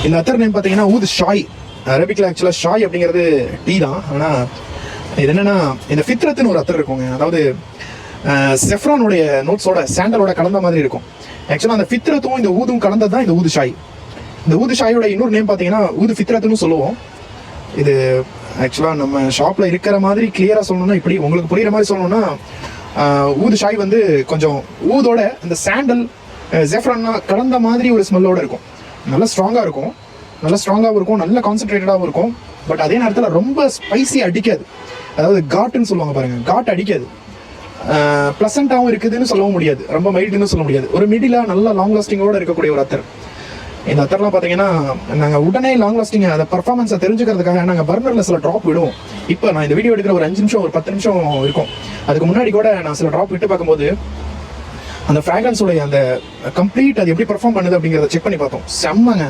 இந்த அத்தர் நேம் பார்த்தீங்கன்னா ஊது ஷாய். அரபிக்கில் ஆக்சுவலாக ஷாய் அப்படிங்கிறது டீ தான். ஆனால் இது என்னென்னா இந்த ஃபித்ரத்துன்னு ஒரு அத்தர் இருக்குங்க. அதாவது செஃப்ரானுடைய நோட்ஸோட சாண்டலோட கலந்த மாதிரி இருக்கும். ஆக்சுவலாக அந்த ஃபித்ரத்தும் இந்த ஊதும் கலந்தது தான் இந்த ஊது ஷாய். இந்த ஊது ஷாயோட இன்னொரு நேம் பார்த்தீங்கன்னா ஊது ஃபித்ரத்துன்னு சொல்லுவோம். இது ஆக்சுவலாக நம்ம ஷாப்பில் இருக்கிற மாதிரி கிளியராக சொல்லணும்னா, இப்படி உங்களுக்கு புரிகிற மாதிரி சொல்லணும்னா, ஊது ஷாய் வந்து கொஞ்சம் ஊதோட இந்த சாண்டல் ஜெஃப்ரான்னா கலந்த மாதிரி ஒரு ஸ்மெல்லோடு இருக்கும். நல்லா ஸ்ட்ராங்காக இருக்கும், நல்லா ஸ்ட்ராங்காகவும் இருக்கும், நல்ல கான்சன்ட்ரேட்டடாகவும் இருக்கும். பட் அதே நேரத்தில் ரொம்ப ஸ்பைசி அடிக்காது. அதாவது காட்டுன்னு சொல்லுவாங்க பாருங்கள், காட்டு அடிக்காது. ப்ளசண்ட்டாகவும் இருக்குதுன்னு சொல்லவும் முடியாது, ரொம்ப மைல்டுன்னு சொல்ல முடியாது. ஒரு மிடிலாக நல்லா லாங் லாஸ்டிங்கோடு இருக்கக்கூடிய ஒரு அத்தர். இந்த அத்தர்லாம் பார்த்தீங்கன்னா நாங்கள் உடனே லாங் லாஸ்டிங் அதை பர்ஃபார்மன்ஸை தெரிஞ்சுக்கிறதுக்காக நாங்கள் பர்னரில் சில ட்ராப் விடுவோம். இப்போ நான் இந்த வீடியோ எடுக்கிற ஒரு 5 நிமிஷம் ஒரு 10 நிமிஷம் இருக்கும். அதுக்கு முன்னாடி கூட நான் சில ட்ராப் விட்டு பார்க்கும்போது அந்த ஃப்ராக்ரன்ஸோடைய அந்த கம்ப்ளீட் அது எப்படி பர்ஃபார்ம் பண்ணுது அப்படிங்கிறத செக் பண்ணி பார்த்தோம். செம்மங்க.